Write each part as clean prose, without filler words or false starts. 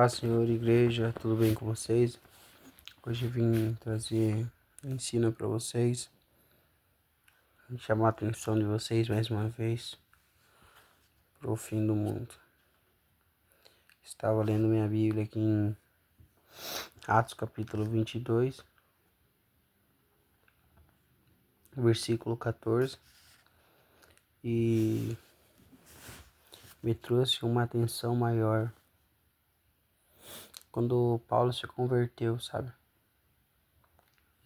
Paz, Senhor, igreja, tudo bem com vocês? Hoje vim trazer ensino para vocês, chamar a atenção de vocês mais uma vez para o fim do mundo. Estava lendo minha Bíblia aqui em Atos capítulo 22, versículo 14, e me trouxe uma atenção maior quando Paulo se converteu, sabe?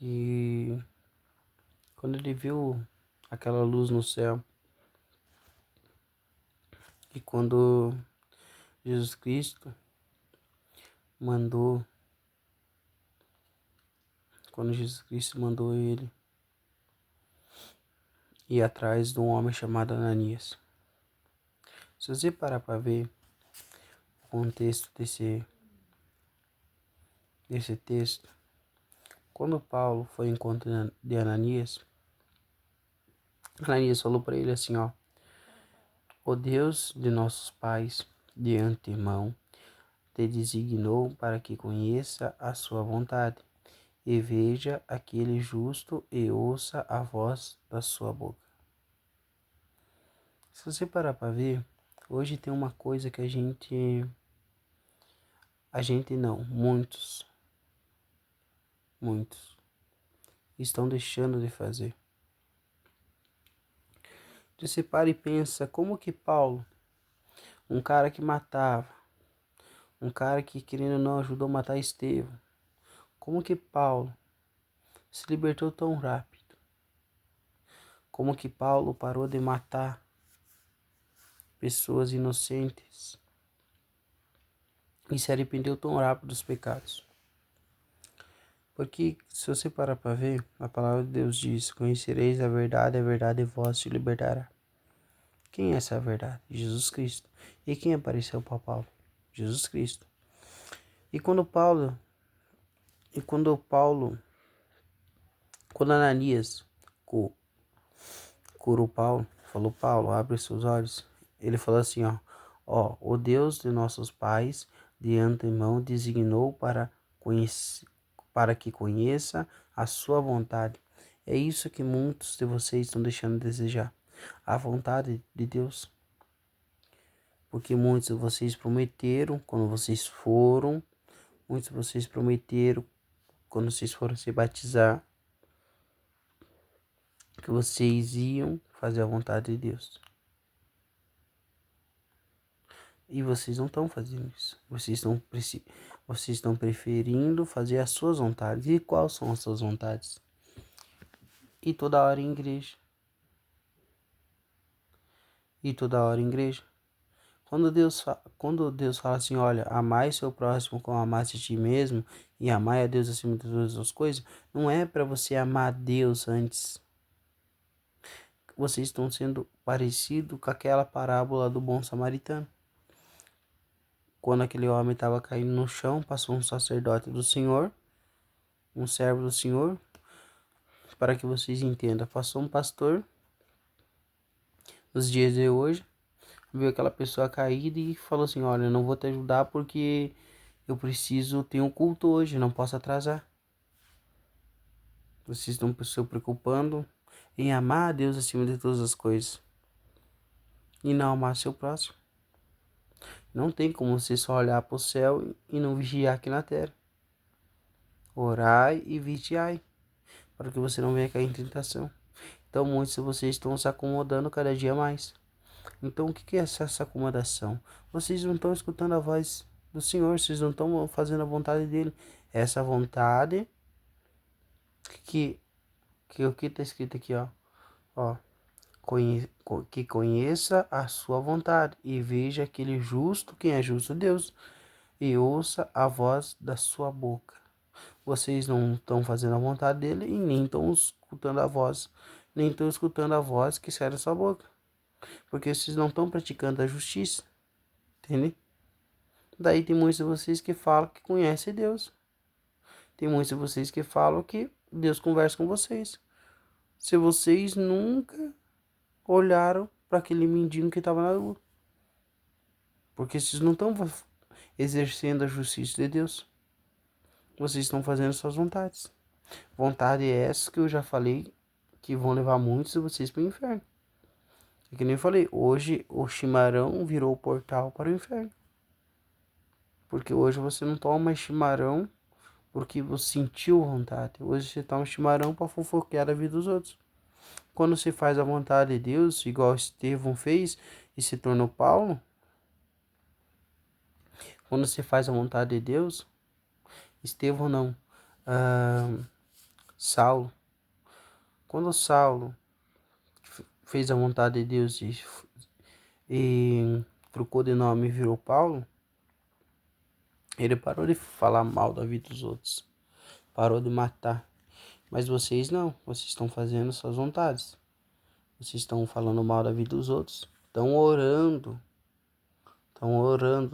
E quando ele viu aquela luz no céu, e quando Jesus Cristo mandou ele ir atrás de um homem chamado Ananias. Se você parar para ver o contexto desse texto, quando Paulo foi em encontro de Ananias falou para ele assim, ó: o Deus de nossos pais, de antemão, te designou para que conheça a sua vontade, e veja aquele justo e ouça a voz da sua boca. Se você parar para ver, hoje tem uma coisa que muitos estão deixando de fazer. Você para e pensa, como que Paulo, um cara que matava, um cara que, querendo ou não, ajudou a matar Estevão, como que Paulo se libertou tão rápido? Como que Paulo parou de matar pessoas inocentes e se arrependeu tão rápido dos pecados? Porque se você parar para ver, a palavra de Deus diz: conhecereis a verdade vos te libertará. Quem é essa verdade? Jesus Cristo. E quem apareceu para Paulo? Jesus Cristo. E quando Ananias curou Paulo, falou: Paulo, abre seus olhos. Ele falou assim, o Deus de nossos pais de antemão designou para que conheça a sua vontade. É isso que muitos de vocês estão deixando de desejar, a vontade de Deus. Porque muitos de vocês prometeram muitos de vocês prometeram quando vocês foram se batizar, que vocês iam fazer a vontade de Deus. E vocês não estão fazendo isso. Vocês estão preferindo fazer as suas vontades. E quais são as suas vontades? E toda hora em igreja. Quando Deus fala assim, olha, amai seu próximo como amaste a ti mesmo, e amai a Deus acima de todas as coisas, não é para você amar a Deus antes. Vocês estão sendo parecidos com aquela parábola do bom samaritano. Quando aquele homem estava caindo no chão, passou um sacerdote do Senhor, um servo do Senhor, para que vocês entendam, passou um pastor, nos dias de hoje, viu aquela pessoa caída e falou assim, olha, eu não vou te ajudar porque eu preciso ter um culto hoje, não posso atrasar. Vocês estão se preocupando em amar a Deus acima de todas as coisas e não amar seu próximo. Não tem como você só olhar para o céu e não vigiar aqui na terra. Orai e vigiai, para que você não venha cair em tentação. Então muitos de vocês estão se acomodando cada dia mais. Então o que é essa acomodação? Vocês não estão escutando a voz do Senhor, vocês não estão fazendo a vontade dele. Essa vontade que o que está escrito aqui, que conheça a sua vontade e veja aquele justo, quem é justo? Deus, e ouça a voz da sua boca. Vocês não estão fazendo a vontade dele e nem estão escutando a voz que sai da sua boca, porque vocês não estão praticando a justiça, entende? Daí tem muitos de vocês que falam que conhecem Deus, tem muitos de vocês que falam que Deus conversa com vocês, se vocês nunca olharam para aquele mendigo que estava na rua, porque vocês não estão exercendo a justiça de Deus. Vocês estão fazendo suas vontades. Vontade é essa que eu já falei que vão levar muitos de vocês para o inferno. É que nem eu falei, hoje o chimarrão virou o portal para o inferno. Porque hoje você não toma mais chimarrão porque você sentiu vontade. Hoje você toma chimarrão para fofoquear a vida dos outros. Quando você faz a vontade de Deus, igual Estevão fez e se tornou Paulo, quando você faz a vontade de Deus, Estevão não, Saulo. Quando Saulo fez a vontade de Deus e trocou de nome e virou Paulo, ele parou de falar mal da vida dos outros, parou de matar. Mas vocês não, vocês estão fazendo suas vontades. Vocês estão falando mal da vida dos outros, estão orando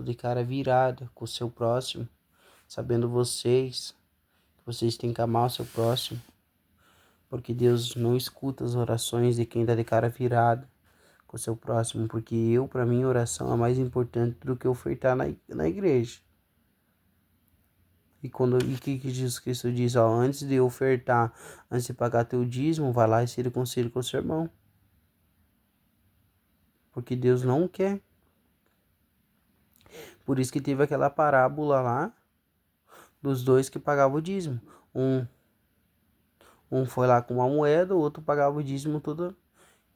de cara virada com o seu próximo, sabendo que vocês têm que amar o seu próximo, porque Deus não escuta as orações de quem está de cara virada com o seu próximo, porque para mim, oração é mais importante do que ofertar na igreja. E que Jesus Cristo diz, ó, antes de ofertar, antes de pagar teu dízimo, vai lá e se reconcilia com o seu irmão. Porque Deus não quer. Por isso que teve aquela parábola lá dos dois que pagavam o dízimo. Um foi lá com uma moeda, o outro pagava o dízimo todo.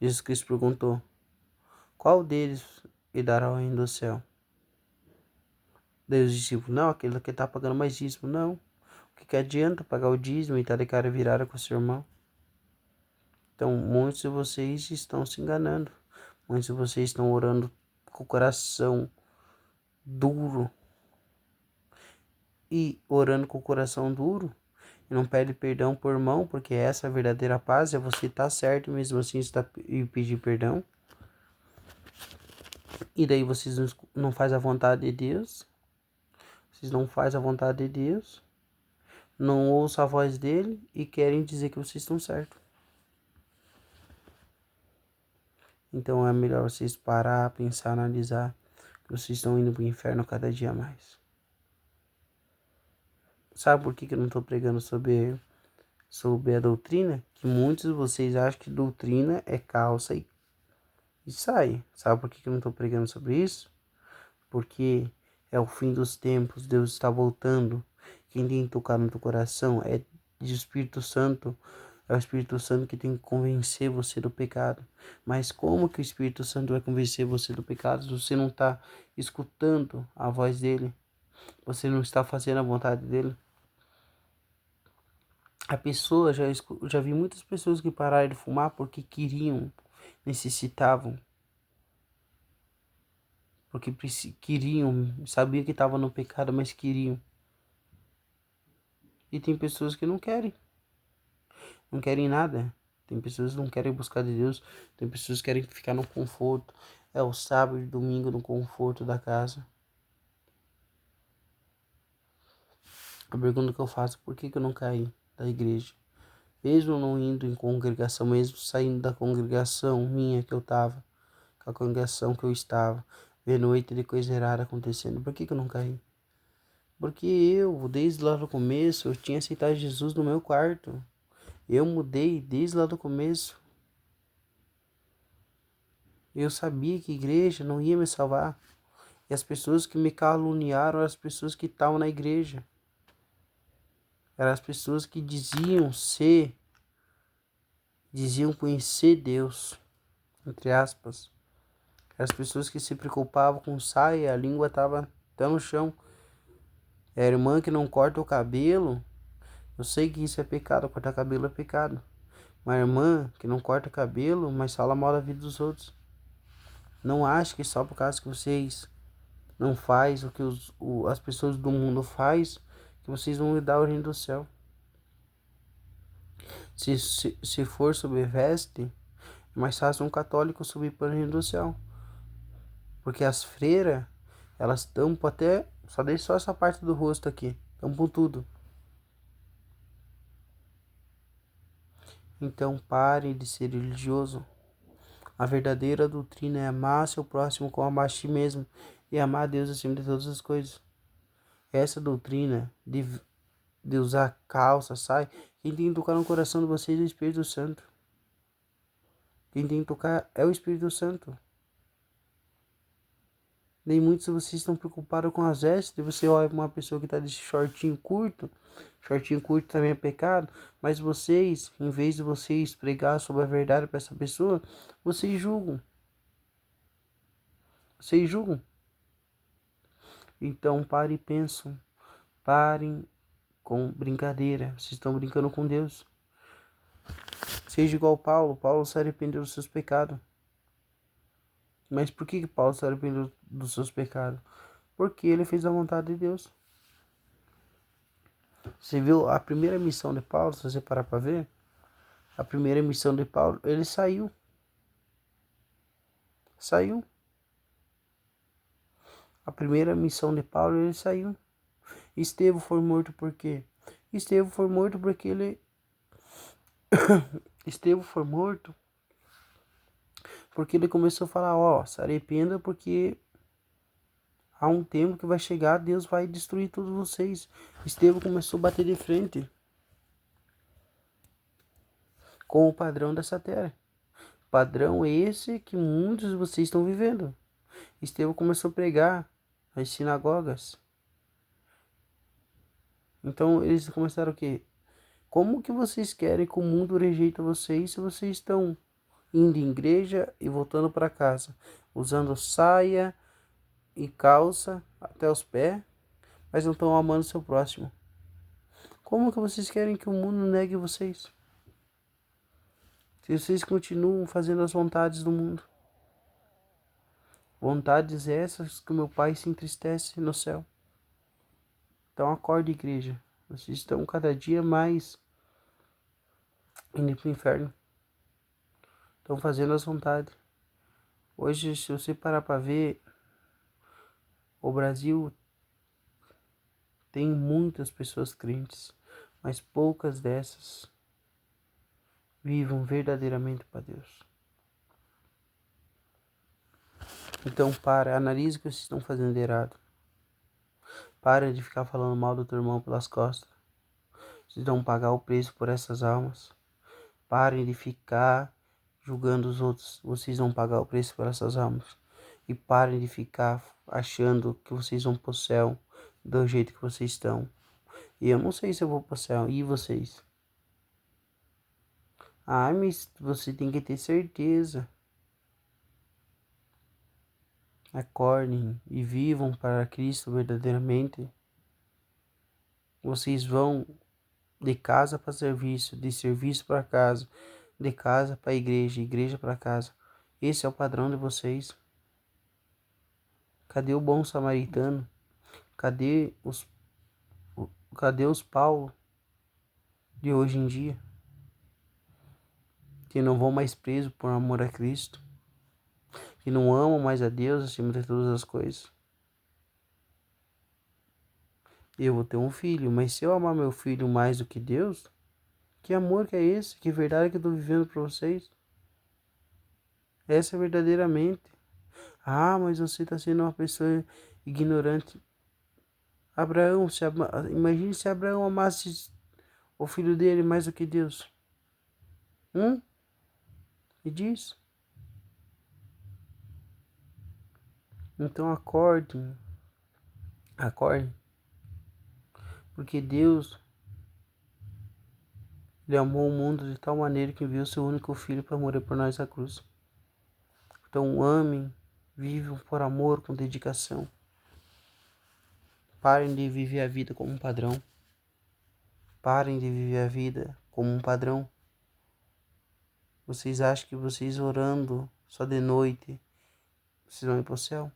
Jesus Cristo perguntou, qual deles lhe dará o reino do céu? Daí os discípulos, não, aquele que está pagando mais dízimo, não. O que adianta pagar o dízimo e estar de cara virada com o seu irmão? Então, muitos de vocês estão se enganando. Muitos de vocês estão orando com o coração duro. E orando com o coração duro, e não pede perdão por irmão, porque essa é a verdadeira paz, é você estar certo mesmo assim e pedir perdão. E daí vocês não fazem a vontade de Deus. Vocês não fazem a vontade de Deus. Não ouçam a voz dele e querem dizer que vocês estão certos. Então é melhor vocês parar, pensar, analisar que vocês estão indo para o inferno cada dia mais. Sabe por que eu não estou pregando sobre a doutrina? Que muitos de vocês acham que doutrina é calça e saia. Sabe por que eu não estou pregando sobre isso? Porque é o fim dos tempos, Deus está voltando. Quem tem que tocar no teu coração é o Espírito Santo. É o Espírito Santo que tem que convencer você do pecado. Mas como que o Espírito Santo vai convencer você do pecado se você não está escutando a voz dele? Você não está fazendo a vontade dele? A pessoa, já vi muitas pessoas que pararam de fumar porque queriam, necessitavam. Porque queriam, sabia que estava no pecado, mas queriam. E tem pessoas que não querem nada. Tem pessoas que não querem buscar de Deus, tem pessoas que querem ficar no conforto. É o sábado e domingo no conforto da casa. A pergunta que eu faço, por que eu não caí da igreja? Mesmo não indo em congregação, mesmo saindo da congregação minha que eu estava, com a congregação que eu estava, vendo noite de coisa errada acontecendo, por que eu não caí? Porque eu, desde lá do começo, eu tinha aceitado Jesus no meu quarto. Eu mudei desde lá do começo. Eu sabia que a igreja não ia me salvar. E as pessoas que me caluniaram eram as pessoas que estavam na igreja. Eram as pessoas que diziam conhecer Deus, entre aspas. Eram as pessoas que se preocupavam com saia, a língua estava até no chão. É a irmã que não corta o cabelo. Eu sei que isso é pecado, cortar cabelo é pecado. Uma irmã que não corta cabelo, mas fala mal da vida dos outros. Não acho que só por causa que vocês não faz o que as pessoas do mundo faz, que vocês vão lhe dar o reino do céu. Se for sob veste, é mais fácil um católico subir para o reino do céu. Porque as freiras, elas tampam até, só deixa só essa parte do rosto aqui, tampam tudo. Então pare de ser religioso. A verdadeira doutrina é amar seu próximo como amar a ti mesmo e amar a Deus acima de todas as coisas. Essa doutrina de usar calça, sai, quem tem que tocar no coração de vocês é o Espírito Santo. Quem tem que tocar é o Espírito Santo. Nem muitos de vocês estão preocupados com as vestes. Você olha uma pessoa que está de shortinho curto também é pecado, mas vocês, em vez de vocês pregar sobre a verdade para essa pessoa, vocês julgam. Vocês julgam. Então parem e pensam. Parem com brincadeira. Vocês estão brincando com Deus. Seja igual Paulo. Paulo se arrependeu dos seus pecados. Mas por que Paulo se arrependeu dos seus pecados? Porque ele fez a vontade de Deus. Você viu a primeira missão de Paulo, se você parar para ver? A primeira missão de Paulo, ele saiu. Saiu. A primeira missão de Paulo, ele saiu. Estevão foi morto por quê? Estevão foi morto porque ele... Estevão foi morto porque ele começou a falar, ó, se arrependa porque há um tempo que vai chegar, Deus vai destruir todos vocês. Estevão começou a bater de frente com o padrão dessa terra. Padrão esse que muitos de vocês estão vivendo. Estevão começou a pregar nas sinagogas. Então eles começaram o quê? Como que vocês querem que o mundo rejeite vocês se vocês estão indo em igreja e voltando para casa, usando saia e calça até os pés, mas não estão amando seu próximo? Como que vocês querem que o mundo negue vocês? Se vocês continuam fazendo as vontades do mundo. Vontades essas que o meu Pai se entristece no céu. Então acorde, igreja. Vocês estão cada dia mais indo para o inferno. Estão fazendo as vontades. Hoje, se você parar para ver, o Brasil tem muitas pessoas crentes, mas poucas dessas vivam verdadeiramente para Deus. Então, analise o que vocês estão fazendo de errado. Para de ficar falando mal do teu irmão pelas costas. Vocês vão pagar o preço por essas almas. Parem de ficar julgando os outros. Vocês vão pagar o preço por essas almas. E parem de ficar achando que vocês vão pro céu do jeito que vocês estão. E eu não sei se eu vou pro céu. E vocês? Ah, mas você tem que ter certeza. Acordem e vivam para Cristo verdadeiramente. Vocês vão de casa para serviço, de serviço para casa, de casa para igreja, igreja para casa. Esse é o padrão de vocês. Cadê o bom samaritano? Cadê os Paulo de hoje em dia? Que não vão mais presos por amor a Cristo? Que não amam mais a Deus acima de todas as coisas? Eu vou ter um filho, mas se eu amar meu filho mais do que Deus, que amor que é esse? Que verdade que eu estou vivendo para vocês? Essa é verdadeiramente. Ah, mas você está sendo uma pessoa ignorante. Abraão, imagine se Abraão amasse o filho dele mais do que Deus. Me diz. Então acorde, porque Deus, Ele amou o mundo de tal maneira que enviou seu único filho para morrer por nós na cruz. Então amem, vivam por amor, com dedicação. Parem de viver a vida como um padrão. Parem de viver a vida como um padrão. Vocês acham que vocês orando só de noite, vocês vão ir para o céu?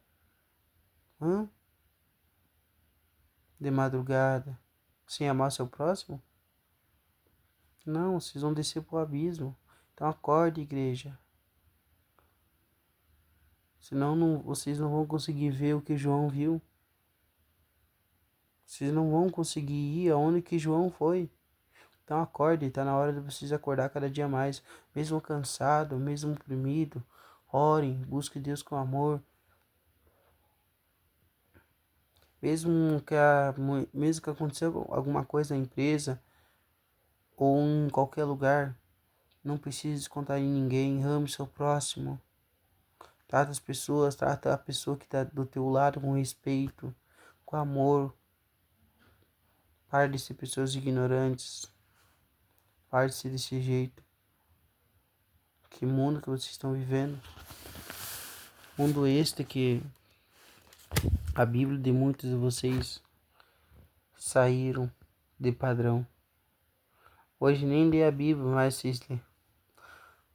De madrugada, sem amar seu próximo? Não, vocês vão descer para o abismo. Então acorde, igreja. Senão vocês não vão conseguir ver o que João viu. Vocês não vão conseguir ir aonde que João foi. Então acorde, está na hora de vocês acordar cada dia mais. Mesmo cansado, mesmo oprimido. Orem, busquem Deus com amor. Mesmo que aconteceu alguma coisa na empresa ou em qualquer lugar, não precisa descontar em ninguém, ame seu próximo. Trata as pessoas, trata a pessoa que está do teu lado com respeito, com amor. Pare de ser pessoas ignorantes. Pare de ser desse jeito. Que mundo que vocês estão vivendo? Mundo este que a Bíblia de muitos de vocês saíram de padrão. Hoje nem lê a Bíblia, mas vocês lê.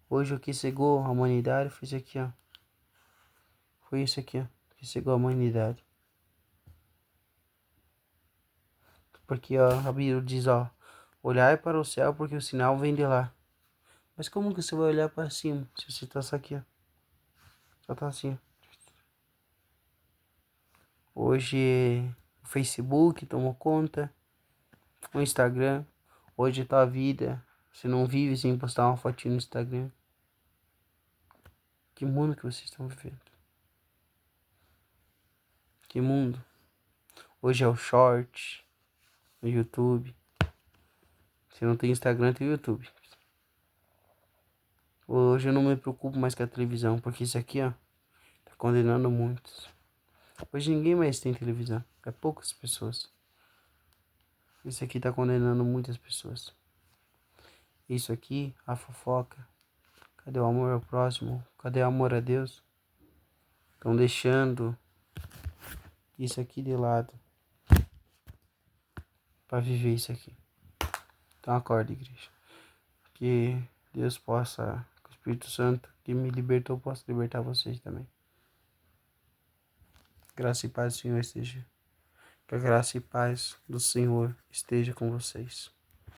Hoje o que cegou a humanidade foi isso aqui, ó. Foi isso aqui, ó, que cegou a humanidade. Porque ó, a Bíblia diz, ó, olhar para o céu porque o sinal vem de lá. Mas como que você vai olhar para cima se você tá só aqui, ó? Só tá assim, ó. Hoje o Facebook tomou conta, o Instagram. Hoje tá a vida. Você não vive sem postar uma fotinha no Instagram. Que mundo que vocês estão vivendo? Que mundo? Hoje é o short, no YouTube. Se não tem Instagram, tem YouTube. Hoje eu não me preocupo mais com a televisão, porque isso aqui, ó, tá condenando muitos. Hoje ninguém mais tem televisão, é poucas pessoas. Isso aqui tá condenando muitas pessoas. Isso aqui, a fofoca. Cadê o amor ao próximo? Cadê o amor a Deus? Estão deixando isso aqui de lado para viver isso aqui. Então acorda, igreja. Que Deus possa, que o Espírito Santo que me libertou possa libertar vocês também. Graça e paz do Senhor esteja. Que a graça e paz do Senhor esteja com vocês.